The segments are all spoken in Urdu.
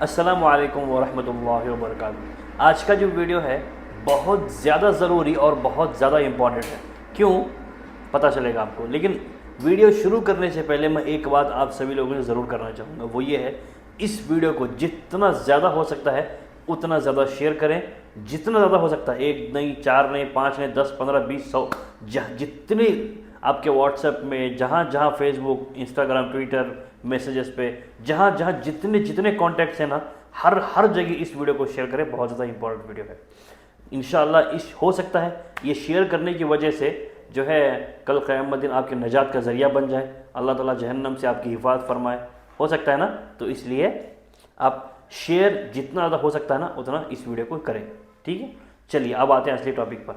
السلام علیکم ورحمۃ اللہ وبرکاتہ۔ آج کا جو ویڈیو ہے بہت زیادہ ضروری اور بہت زیادہ امپورٹنٹ ہے۔ کیوں؟ پتہ چلے گا آپ کو، لیکن ویڈیو شروع کرنے سے پہلے میں ایک بات آپ سبھی لوگوں سے ضرور کرنا چاہوں گا، وہ یہ ہے اس ویڈیو کو جتنا زیادہ ہو سکتا ہے اتنا زیادہ شیئر کریں۔ جتنا زیادہ ہو سکتا ہے، 1 نہیں، 4 نہیں، 5 نہیں، 10، 15، 20، 100، جتنی آپ کے واٹس ایپ میں، جہاں جہاں فیس بک، انسٹاگرام، ٹویٹر، میسیجز پہ، جہاں جہاں جتنے کانٹیکٹس ہیں نا، ہر جگہ اس ویڈیو کو شیئر کریں۔ بہت زیادہ امپورٹنٹ ویڈیو ہے۔ انشاءاللہ ہو سکتا ہے یہ شیئر کرنے کی وجہ سے جو ہے کل قیامت دن آپ کے نجات کا ذریعہ بن جائے، اللہ تعالیٰ جہنم سے آپ کی حفاظت فرمائے، ہو سکتا ہے نا۔ تو اس لیے آپ شیئر جتنا زیادہ ہو سکتا ہے نا اتنا اس ویڈیو کو کریں، ٹھیک ہے۔ چلیے اب آتے ہیں اصلی ٹاپک پر۔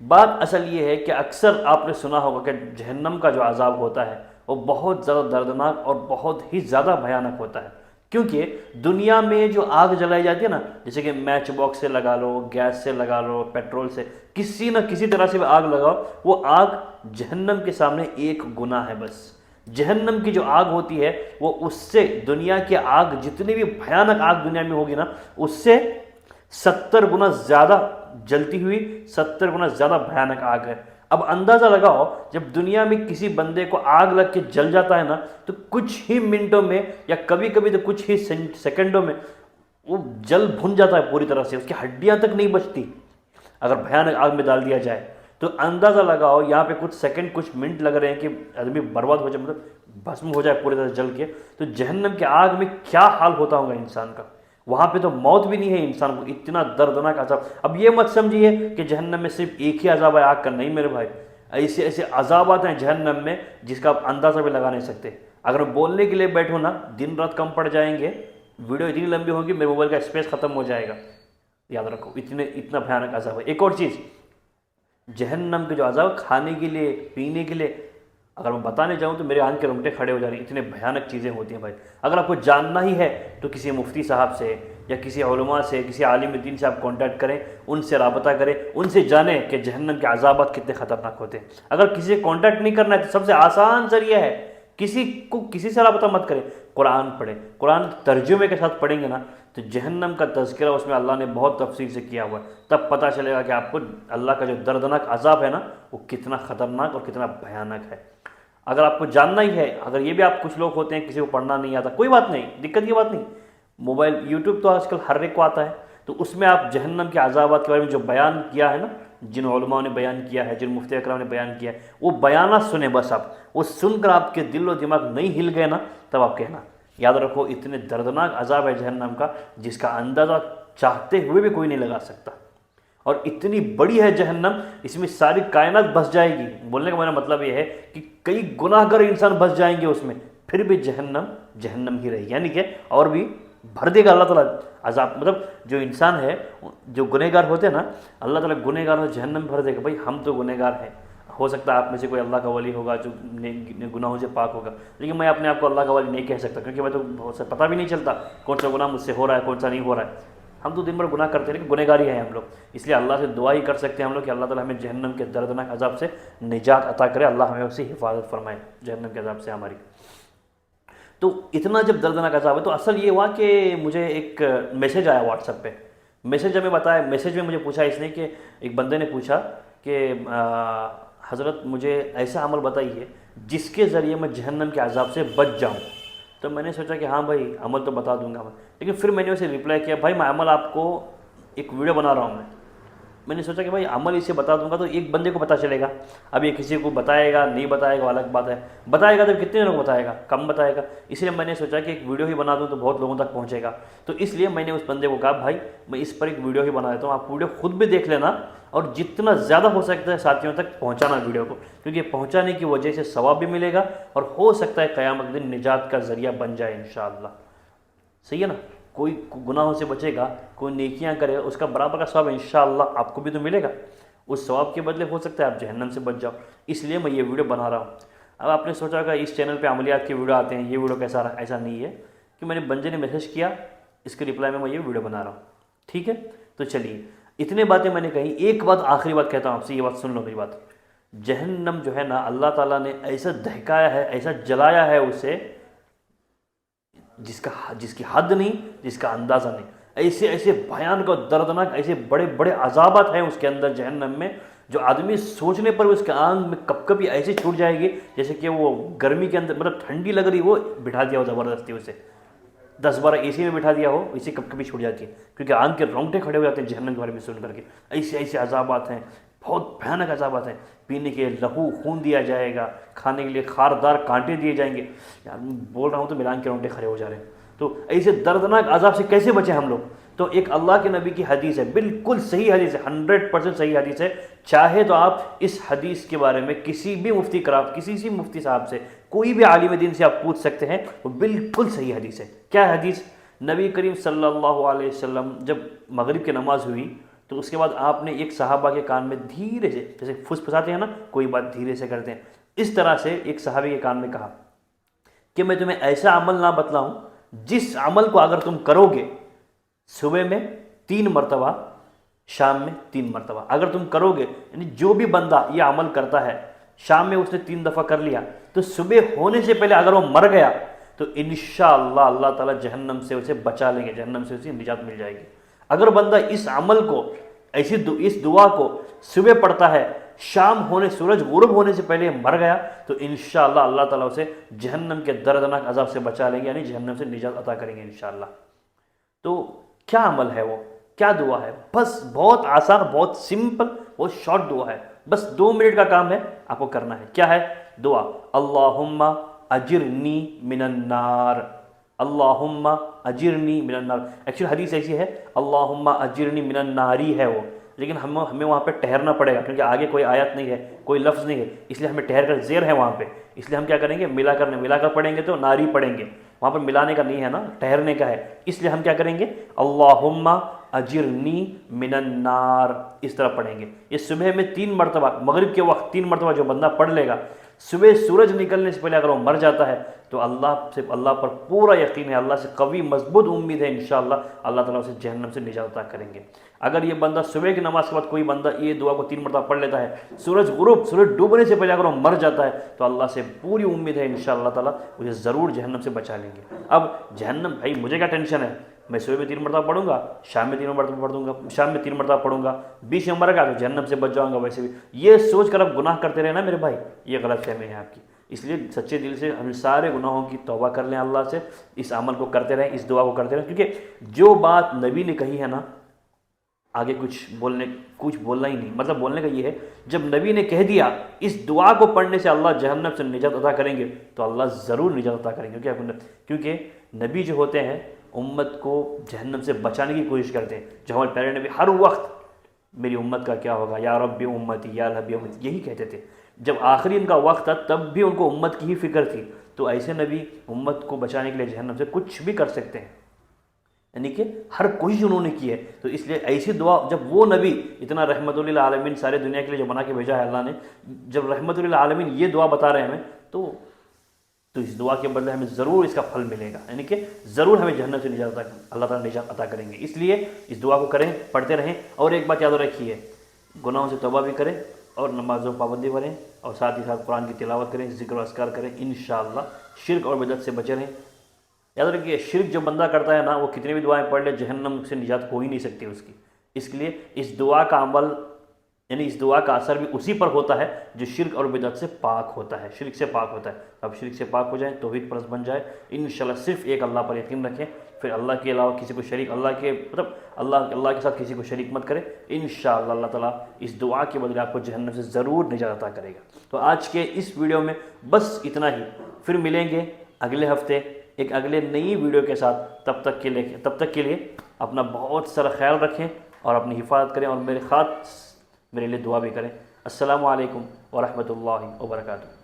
بات اصل یہ ہے کہ اکثر آپ نے سنا ہوگا کہ جہنم کا جو عذاب ہوتا ہے وہ بہت زیادہ دردناک اور بہت ہی زیادہ بھیانک ہوتا ہے، کیونکہ دنیا میں جو آگ جلائی جاتی ہے نا، جیسے کہ میچ باکس سے لگا لو، گیس سے لگا لو، پیٹرول سے، کسی نہ کسی طرح سے بھی آگ لگاؤ، وہ آگ جہنم کے سامنے ایک گناہ ہے بس۔ جہنم کی جو آگ ہوتی ہے وہ اس سے دنیا کی آگ، جتنی بھی بھیانک آگ دنیا میں ہوگی نا، اس سے 70 گنا زیادہ جلتی ہوئی، 70 گنا زیادہ بھیانک آگ ہے۔ اب اندازہ لگاؤ، جب دنیا میں کسی بندے کو آگ لگ کے جل جاتا ہے نا، تو کچھ ہی منٹوں میں یا کبھی کبھی تو کچھ ہی سیکنڈوں میں وہ جل بھن جاتا ہے پوری طرح سے، اس کی ہڈیاں تک نہیں بچتی اگر بھیانک آگ میں ڈال دیا جائے۔ تو اندازہ لگاؤ یہاں پہ کچھ سیکنڈ، کچھ منٹ لگ رہے ہیں کہ آدمی برباد ہو جائے، مطلب بھسم ہو جائے پوری طرح سے جل کے۔ تو جہنم کی آگ میں کیا حال ہوتا ہوگا انسان کا؟ وہاں پہ تو موت بھی نہیں ہے انسان کو، اتنا دردناک عذاب۔ اب یہ مت سمجھیے کہ جہنم میں صرف ایک ہی عذاب ہے آگ کا، نہیں میرے بھائی، ایسے ایسے عذابات ہیں جہنم میں جس کا آپ اندازہ بھی لگا نہیں سکتے۔ اگر میں بولنے کے لیے بیٹھوں نا، دن رات کم پڑ جائیں گے، ویڈیو اتنی لمبی ہوگی میرے موبائل کا اسپیس ختم ہو جائے گا۔ یاد رکھو اتنا بھیانک عذاب ہے۔ ایک اور چیز، جہنم کے جو عذاب کھانے کے لیے، پینے کے لیے اگر میں بتانے جاؤں تو میرے آنکھ کے رونگٹے کھڑے ہو جا رہی ہیں، اتنے بھیانک چیزیں ہوتی ہیں بھائی۔ اگر آپ کو جاننا ہی ہے تو کسی مفتی صاحب سے یا کسی علماء سے، کسی عالم دین سے آپ کانٹیکٹ کریں، ان سے رابطہ کریں، ان سے جانیں کہ جہنم کے عذابات کتنے خطرناک ہوتے ہیں۔ اگر کسی سے کانٹیکٹ نہیں کرنا ہے تو سب سے آسان ذریعہ ہے، کسی سے رابطہ مت کریں، قرآن پڑھیں۔ قرآن ترجمے کے ساتھ پڑھیں گے نا تو جہنم کا تذکرہ اس میں اللہ نے بہت تفصیل سے کیا ہوا ہے، تب پتہ چلے گا کہ آپ کو اللہ کا جو دردناک عذاب ہے نا وہ کتنا خطرناک اور کتنا بھیانک ہے۔ اگر آپ کو جاننا ہی ہے، اگر یہ بھی آپ کچھ لوگ ہوتے ہیں کسی کو پڑھنا نہیں آتا، کوئی بات نہیں، دقت کی بات نہیں، موبائل یوٹیوب تو آج کل ہر ایک کو آتا ہے، تو اس میں آپ جہنم کے عذابات کے بارے میں جو بیان کیا ہے نا، جن علماء نے بیان کیا ہے، جن مفتی اکرام نے بیان کیا ہے، وہ بیانات سنیں بس آپ، وہ سن کر آپ کے دل و دماغ نہیں ہل گئے نا، تب آپ کہنا۔ یاد رکھو اتنے دردناک عذاب ہے جہنم کا جس کا اندازہ چاہتے ہوئے بھی کوئی نہیں لگا سکتا، اور اتنی بڑی ہے جہنم، اس میں ساری کائنات بس جائے گی۔ بولنے کا میرا مطلب یہ ہے کہ کئی گناہ گر انسان بس جائیں گے اس میں، پھر بھی جہنم ہی رہی، یعنی کہ اور بھی بھر دے گا اللہ تعالیٰ عذاب۔ مطلب جو انسان ہے، جو گنہگار ہوتے ہیں نا، اللہ تعالیٰ گنہگاروں سے جہنم بھر دے گا۔ بھائی ہم تو گنہگار ہیں، ہو سکتا ہے آپ میں سے کوئی اللہ کا ولی ہوگا جو گناہوں سے پاک ہوگا، لیکن میں اپنے آپ کو اللہ کا ولی نہیں کہہ سکتا، کیونکہ میں تو بہت سے پتہ بھی نہیں چلتا کون سا گناہ مجھ سے ہو رہا ہے، کون سا نہیں ہو رہا ہے۔ ہم تو دن بھر گناہ کرتے ہیں، لیکن گنہگار ہی ہیں ہم لوگ، اس لیے اللہ سے دعا ہی کر سکتے ہیں ہم لوگ کہ اللہ تعالیٰ ہمیں جہنم کے دردناک عذاب سے نجات عطا کرے، اللہ ہمیں اس سے حفاظت فرمائے جہنم کے عذاب سے ہماری۔ تو اتنا جب دردناک عذاب ہے تو اصل یہ ہوا کہ مجھے ایک میسیج آیا واٹس ایپ پہ، میسیج میں مجھے پوچھا اس نے، کہ ایک بندے نے پوچھا کہ حضرت مجھے ایسا عمل بتائیے جس کے ذریعے میں جہنم کے عذاب سے بچ جاؤں۔ تو میں نے سوچا کہ ہاں بھائی عمل تو بتا دوں گا میں، لیکن پھر میں نے اسے رپلائی کیا، بھائی میں عمل آپ کو ایک ویڈیو بنا رہا ہوں، میں نے سوچا کہ بھائی عمل اسے بتا دوں گا تو ایک بندے کو پتہ چلے گا، اب یہ کسی کو بتائے گا نہیں بتائے گا الگ بات ہے، بتائے گا تو کتنے لوگ بتائے گا، کم بتائے گا، اس لیے میں نے سوچا کہ ایک ویڈیو ہی بنا دوں تو بہت لوگوں تک پہنچے گا۔ تو اس لیے میں نے اس بندے کو کہا بھائی میں اس پر ایک ویڈیو ہی بنا دیتا ہوں، آپ ویڈیو خود بھی دیکھ لینا، اور جتنا زیادہ ہو سکتا ہے ساتھیوں تک پہنچانا ویڈیو کو، کیونکہ پہنچانے کی وجہ سے ثواب بھی ملے گا اور ہو سکتا ہے قیامت دن نجات کا ذریعہ بن جائے انشاءاللہ۔ صحیح ہے نا؟ کوئی گناہوں سے بچے گا، کوئی نیکیاں کرے گا، اس کا برابر کا ثواب انشاءاللہ آپ کو بھی تو ملے گا، اس ثواب کے بدلے ہو سکتا ہے آپ جہنم سے بچ جاؤ، اس لیے میں یہ ویڈیو بنا رہا ہوں۔ اب آپ نے سوچا کہ اس چینل پہ عملیات کے ویڈیو آتے ہیں، یہ ویڈیو کیسا رہا؟ ایسا نہیں ہے کہ میں نے بندے نے میسیج کیا، اس کے رپلائی میں یہ ویڈیو بنا رہا ہوں، ٹھیک ہے؟ تو چلیے اتنے باتیں میں نے کہیں، ایک بات آخری بات کہتا ہوں آپ سے، یہ بات سن لو میری بات۔ جہنم جو ہے نا اللہ تعالیٰ نے ایسا دہکایا ہے، ایسا جلایا ہے اسے، جس کی حد نہیں، جس کا اندازہ نہیں. ایسے ایسے بھیانک اور دردناک ایسے بڑے بڑے عذابات ہیں اس کے اندر جہنم میں، جو آدمی سوچنے پر اس کے آنکھ میں کب کبھی ایسے چھوٹ جائے گی جیسے کہ وہ گرمی کے اندر مطلب ٹھنڈی لگ رہی وہ بٹھا دیا ہو زبردستی، اسے 10-12 اے سی میں بٹھا دیا ہو، اسے کب کبھی چھوٹ جاتی ہے، کیونکہ آنکھ کے رونگٹے کھڑے ہو جاتے ہیں جہنم کے بارے میں سن کر کے. ایسے ایسے عذابات ہیں، بہت بھیانک عذابات ہیں. پینے کے لیے لہو خون دیا جائے گا، کھانے کے لیے خاردار کانٹے دیے جائیں گے. یار بول رہا ہوں تو میرے آنکھ کے رونگٹے کھڑے ہو جا رہے ہیں. تو ایسے دردناک عذاب سے کیسے بچیں ہم لوگ؟ تو ایک اللہ کے نبی کی حدیث ہے، بالکل صحیح حدیث ہے، 100% صحیح حدیث ہے. چاہے تو آپ اس حدیث کے بارے میں کسی بھی مفتی صاحب سے، کوئی بھی عالم دین سے آپ پوچھ سکتے ہیں، وہ بالکل صحیح حدیث ہے. کیا حدیث؟ نبی کریم صلی اللہ علیہ وسلم جب مغرب کی نماز ہوئی تو اس کے بعد آپ نے ایک صحابہ کے کان میں دھیرے سے، جیسے پھسپھساتے ہیں نا، کوئی بات دھیرے سے کرتے ہیں، اس طرح سے ایک صحابی کے کان میں کہا کہ میں تمہیں ایسا عمل نہ بتلاؤں جس عمل کو اگر تم کرو گے صبح میں 3 مرتبہ، شام میں 3 مرتبہ اگر تم کرو گے، یعنی جو بھی بندہ یہ عمل کرتا ہے شام میں اس نے 3 دفعہ کر لیا تو صبح ہونے سے پہلے اگر وہ مر گیا تو انشاءاللہ اللہ تعالیٰ جہنم سے اسے بچا لیں گے، جہنم سے اسے نجات مل جائے گی. اگر بندہ اس عمل کو، اس دعا کو صبح پڑھتا ہے، شام ہونے، سورج غروب ہونے سے پہلے مر گیا تو انشاءاللہ اللہ تعالیٰ اسے جہنم کے دردناک عذاب سے بچا لیں گے، یعنی جہنم سے نجات عطا کریں گے انشاءاللہ. تو کیا عمل ہے وہ؟ کیا دعا ہے؟ بس بہت آسان، بہت سمپل، بہت شارٹ دعا ہے، بس 2 منٹ کا کام ہے، آپ کو کرنا ہے. کیا ہے دعا؟ اللہم اجرنی من النار، اللہم اجرنی من النار. ایکچولی حدیث ایسی ہے اللہم اجرنی من الناری ہے وہ، لیکن ہمیں وہاں پہ ٹھہرنا پڑے گا کیونکہ آگے کوئی آیت نہیں ہے، کوئی لفظ نہیں ہے، اس لیے ہمیں ٹھہر کر، زیر ہے وہاں پہ، اس لیے ہم کیا کریں گے، ملا کر پڑھیں گے تو ناری پڑھیں گے، وہاں پر ملانے کا نہیں ہے نا، ٹھہرنے کا ہے. اس لیے ہم کیا کریں گے، اللہم اجرنی من النار، اس طرح پڑھیں گے. یہ صبح میں 3 مرتبہ، مغرب کے وقت 3 مرتبہ جو بندہ پڑھ لے گا، صبح سورج نکلنے سے پہلے اگر وہ مر جاتا ہے تو اللہ پر پورا یقین ہے، اللہ سے قوی مضبوط امید ہے، انشاءاللہ اللہ تعالیٰ اسے جہنم سے نجات عطا کریں گے. اگر یہ بندہ صبح کی نماز کے بعد کوئی بندہ یہ دعا کو 3 مرتبہ پڑھ لیتا ہے، سورج ڈوبنے سے پہلے اگر وہ مر جاتا ہے تو اللہ سے پوری امید ہے انشاءاللہ تعالیٰ اسے ضرور جہنم سے بچا لیں گے. اب جہنم، بھائی مجھے کیا ٹینشن ہے، میں صبح میں 3 مرتبہ پڑھوں گا، شام میں 3 مرتبہ پڑھ دوں گا، شام میں 3 مرتبہ پڑھوں گا، 20 میں مر گا تو جہنم سے بچ جاؤں گا. ویسے بھی یہ سوچ کر اب گناہ کرتے رہے نا میرے بھائی، یہ غلط فہمی ہے آپ کی. اس لیے سچے دل سے ہم سارے گناہوں کی توبہ کر لیں اللہ سے، اس عمل کو کرتے رہیں، اس دعا کو کرتے رہیں، کیونکہ جو بات نبی نے کہی ہے نا، آگے کچھ بولنا ہی نہیں. مطلب بولنے کا یہ ہے، جب نبی نے کہہ دیا اس دعا کو پڑھنے سے اللہ جہنم سے نجات عطا کریں گے تو اللہ ضرور نجات عطا کریں گے. کیونکہ نبی جو ہوتے ہیں امت کو جہنم سے بچانے کی کوشش کرتے ہیں. جو ہمارے پیارے نبی ہر وقت میری امت کا کیا ہوگا، یا رب امتی یا رب امتی، یہی کہتے تھے. جب آخری ان کا وقت تھا تب بھی ان کو امت کی ہی فکر تھی. تو ایسے نبی امت کو بچانے کے لیے جہنم سے کچھ بھی کر سکتے ہیں، یعنی کہ ہر کوشش انہوں نے کی ہے. تو اس لیے ایسی دعا، جب وہ نبی اتنا رحمت للعالمین سارے دنیا کے لیے جو بنا کے بھیجا ہے اللہ نے، جب رحمت للعالمین یہ دعا بتا رہے ہیں ہمیں، تو اس دعا کے بدلے ہمیں ضرور اس کا پھل ملے گا، یعنی کہ ضرور ہمیں جہنم سے نجات اللہ تعالیٰ نجات عطا کریں گے. اس لیے اس دعا کو کریں، پڑھتے رہیں. اور ایک بات یاد رکھیے، گناہوں سے توبہ بھی کریں اور نمازوں پابندی کریں، اور ساتھ ہی ساتھ قرآن کی تلاوت کریں، ذکر و اذکار کریں. انشاءاللہ شرک اور بدعت سے بچے رہیں. یاد رکھیے شرک جو بندہ کرتا ہے نا، وہ کتنی بھی دعائیں پڑھ لے جہنم سے نجات ہو ہی نہیں سکتی اس کی. اس لیے اس دعا کا عمل، یعنی اس دعا کا اثر بھی اسی پر ہوتا ہے جو شرک اور بدعت سے پاک ہوتا ہے، شرک سے پاک ہوتا ہے. اب شرک سے پاک ہو جائیں، توحید پرست بن جائے انشاءاللہ. صرف ایک اللہ پر یقین رکھیں، پھر اللہ کے علاوہ کسی کو شریک، اللہ کے ساتھ کسی کو شریک مت کریں. انشاءاللہ اللہ تعالیٰ اس دعا کے بدلے آپ کو جہنم سے ضرور نجات عطا کرے گا. تو آج کے اس ویڈیو میں بس اتنا ہی. پھر ملیں گے اگلے ہفتے ایک اگلے نئی ویڈیو کے ساتھ. تب تک کے لیے اپنا بہت سارا خیال رکھیں اور اپنی حفاظت کریں، اور میرے لیے دعا بھی کریں. السلام علیکم ورحمۃ اللہ وبرکاتہ.